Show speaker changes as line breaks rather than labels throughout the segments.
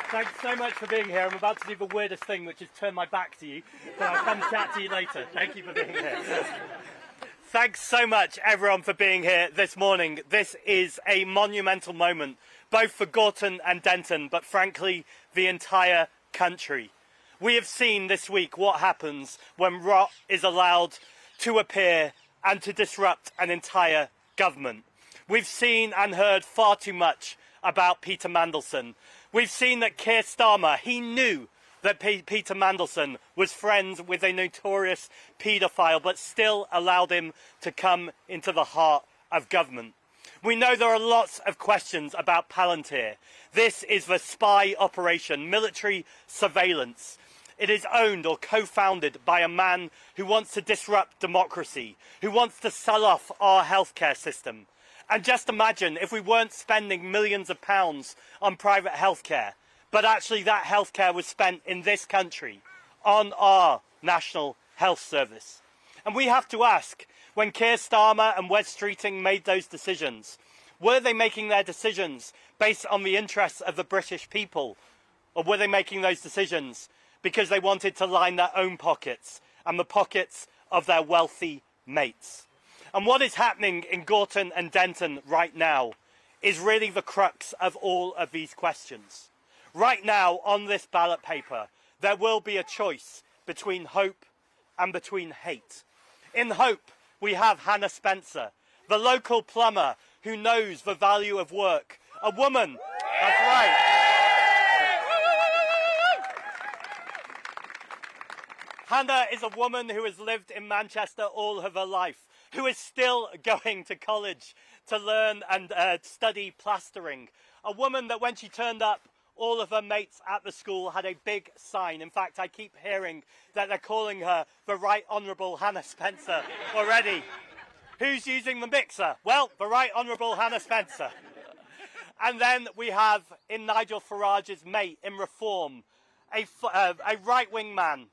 Thanks so much for being here. I'm about to do the weirdest thing, which is turn my back to you, but I'll come chat to you later. Thank you for being here. Thanks so much, everyone, for being here this morning. This is a monumental moment, both for Gorton and Denton, but frankly, the entire country. We have seen this week what happens when rot is allowed to appear and to disrupt an entire government. We've seen and heard far too much about Peter Mandelson. We've seen that Keir Starmer, he knew that Peter Mandelson was friends with a notorious paedophile, but still allowed him to come into the heart of government. We know there are lots of questions about Palantir. This is the spy operation, military surveillance. It is owned or co-founded by a man who wants to disrupt democracy, who wants to sell off our healthcare system. And just imagine if we weren't spending millions of pounds on private healthcare, but actually that healthcare was spent in this country on our National Health Service. And we have to ask, when Keir Starmer and Wes Streeting made those decisions, were they making their decisions based on the interests of the British people? Or were they making those decisions because they wanted to line their own pockets and the pockets of their wealthy mates? And what is happening in Gorton and Denton right now is really the crux of all of these questions. Right now, on this ballot paper, there will be a choice between hope and between hate. In hope, we have Hannah Spencer, the local plumber who knows the value of work. A woman, that's right. Hannah is a woman who has lived in Manchester all of her life, who is still going to college to learn and study plastering. A woman that when she turned up, all of her mates at the school had a big sign. In fact, I keep hearing that they're calling her the Right Honourable Hannah Spencer already. Who's using the mixer? Well, the Right Honourable Hannah Spencer. And then we have, in Nigel Farage's mate in Reform, a right-wing man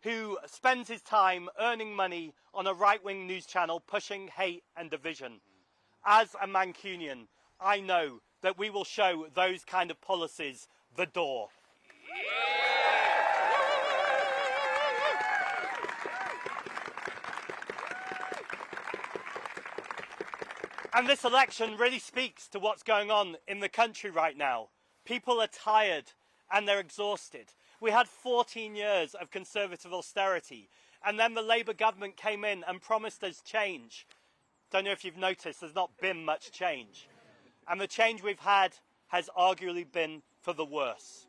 who spends his time earning money on a right-wing news channel pushing hate and division. As a Mancunian, I know that we will show those kind of policies the door. And this election really speaks to what's going on in the country right now. People are tired and they're exhausted. We had 14 years of Conservative austerity, and then the Labour government came in and promised us change. Don't know if you've noticed, there's not been much change. And the change we've had has arguably been for the worse.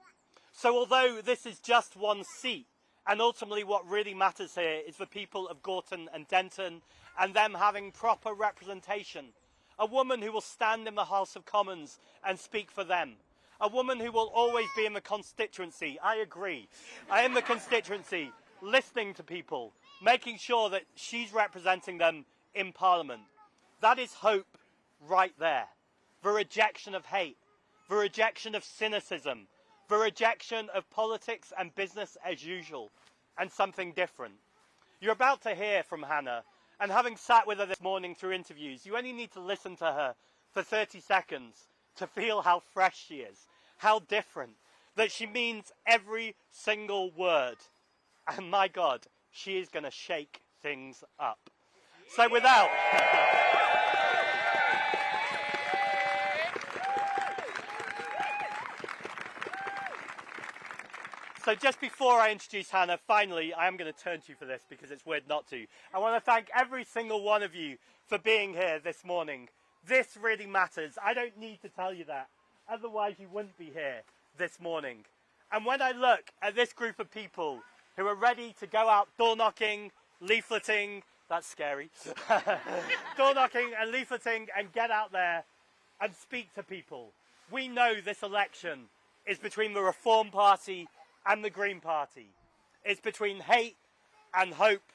So although this is just one seat, and ultimately what really matters here is the people of Gorton and Denton and them having proper representation, a woman who will stand in the House of Commons and speak for them. A woman who will always be in the constituency. I agree. I am the constituency, listening to people, making sure that she's representing them in Parliament. That is hope right there. The rejection of hate, the rejection of cynicism, the rejection of politics and business as usual, and something different. You're about to hear from Hannah, and having sat with her this morning through interviews, you only need to listen to her for 30 seconds to feel how fresh she is, how different, that she means every single word. And my God, she is going to shake things up. So without... So just before I introduce Hannah, finally, I am going to turn to you for this because it's weird not to. I want to thank every single one of you for being here this morning. This really matters. I don't need to tell you that. Otherwise, you wouldn't be here this morning. And when I look at this group of people who are ready to go out door knocking, leafleting, that's scary, door knocking and leafleting and get out there and speak to people, we know this election is between the Reform Party and the Green Party. It's between hate and hope,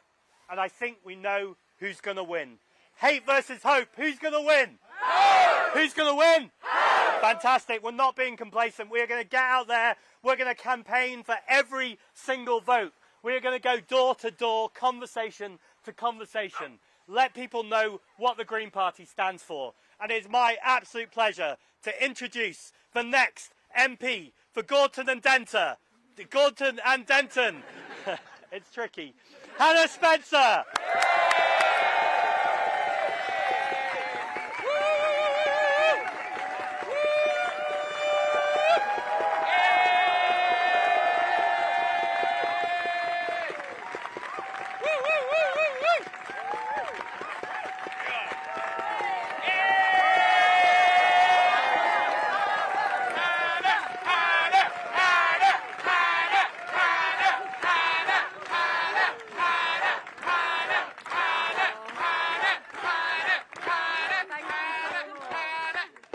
and I think we know who's going to win. Hate versus hope, who's going to win? Hope! Who's going to win? Hope! Fantastic, we're not being complacent. We're going to get out there, we're going to campaign for every single vote. We're going to go door to door, conversation to conversation. Let people know what the Green Party stands for. And it is my absolute pleasure to introduce the next MP for Gorton and Denton. Gorton and Denton. It's tricky. Hannah Spencer.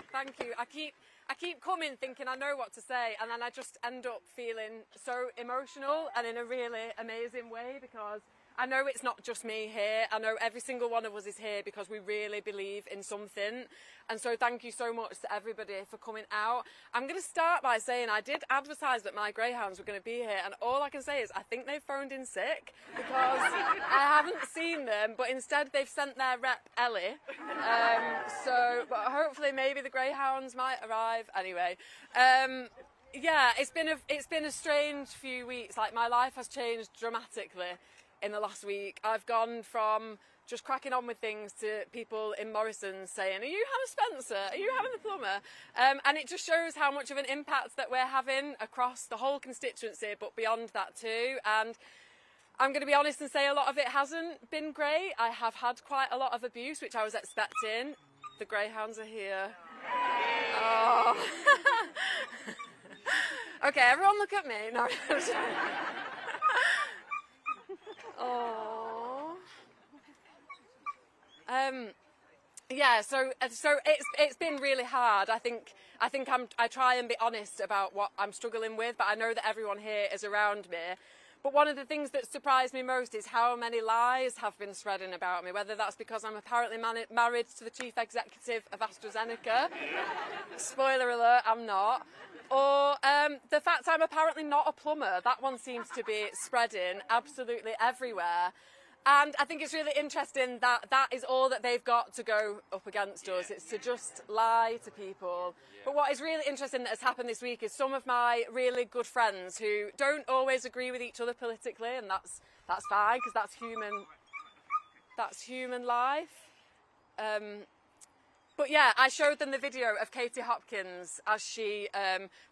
Thank you. I keep coming thinking I know what to say, and then I just end up feeling so emotional and in a really amazing way, because I know it's not just me here. I know every single one of us is here because we really believe in something. And so thank you so much to everybody for coming out. I'm going to start by saying I did advertise that my greyhounds were going to be here, and all I can say is I think they've phoned in sick, because I haven't seen them, but instead they've sent their rep Ellie. But hopefully maybe the greyhounds might arrive anyway. Yeah, it's been a strange few weeks. Like, my life has changed dramatically in the last week. I've gone from just cracking on with things to people in Morrison's saying, "Are you Hannah Spencer? Are you having the plumber?" And it just shows how much of an impact that we're having across the whole constituency, but beyond that too. And I'm going to be honest and say a lot of it hasn't been great. I have had quite a lot of abuse, which I was expecting. The greyhounds are here. Oh. Okay, everyone look at me. No. Oh. Yeah, so it's been really hard. I think I try and be honest about what I'm struggling with, but I know that everyone here is around me. But one of the things that surprised me most is how many lies have been spreading about me, whether that's because I'm apparently married to the chief executive of AstraZeneca. Spoiler alert, I'm not. Or the fact I'm apparently not a plumber. That one seems to be spreading absolutely everywhere. And I think it's really interesting that that is all that they've got to go up against us. It's to just lie to people. But what is really interesting that has happened this week is some of my really good friends who don't always agree with each other politically, and that's fine, because that's human life. But yeah, I showed them the video of Katie Hopkins as she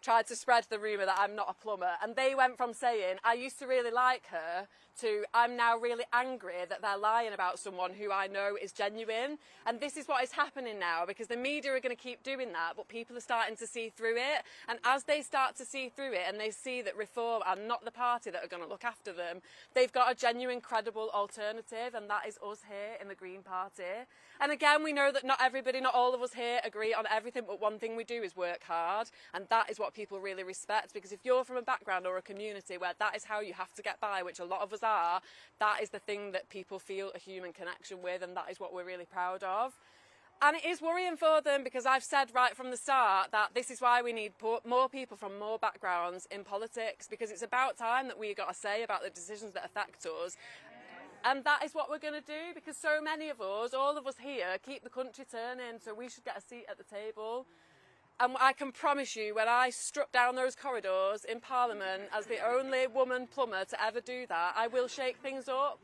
tried to spread the rumour that I'm not a plumber. And they went from saying, "I used to really like her," to "I'm now really angry that they're lying about someone who I know is genuine." And this is what is happening now, because the media are going to keep doing that, but people are starting to see through it. And as they start to see through it and they see that Reform are not the party that are going to look after them, they've got a genuine, credible alternative, and that is us here in the Green Party. And again, we know that not everybody, not all of us here agree on everything, but one thing we do is work hard, and that is what people really respect, because if you're from a background or a community where that is how you have to get by, which a lot of us are, that is the thing that people feel a human connection with, and that is what we're really proud of. And it is worrying for them, because I've said right from the start that this is why we need more people from more backgrounds in politics, because it's about time that we got a say about the decisions that affect us. And that is what we're going to do, because so many of us, all of us here, keep the country turning, so we should get a seat at the table. And I can promise you, when I struck down those corridors in Parliament as the only woman plumber to ever do that, I will shake things up.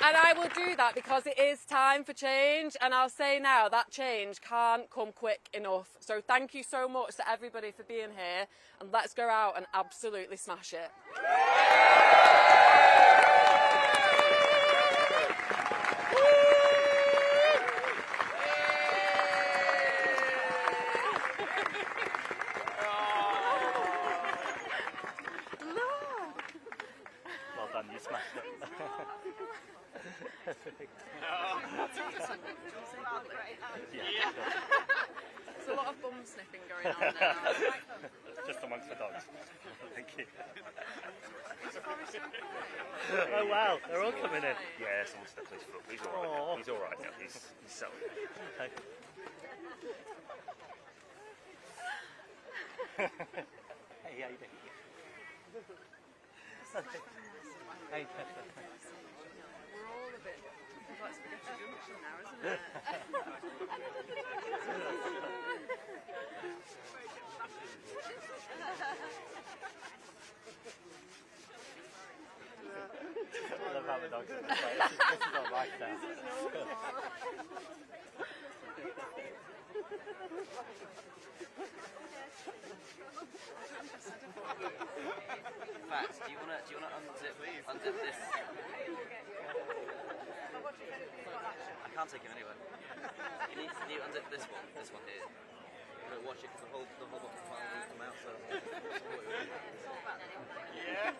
And I will do that because it is time for change, and I'll say now that change can't come quick enough. So thank you so much to everybody for being here, and let's go out and absolutely smash it.
Well done, you smashed it. Yeah.
There's a lot of bum sniffing going on now.
Just amongst the dogs. Thank you. Oh wow, they're all coming in.
Yeah, someone stepped on his foot. He's all right. He's all right now. He's settled.
Okay. Hey, how you doing?
We're all a bit
other dogs in this way. This is not right now.
Fact, do you wanna unzip this? I can't take him anywhere. You need to unzip this one here. But watch it because the whole bottom file will come out. So.
Yeah.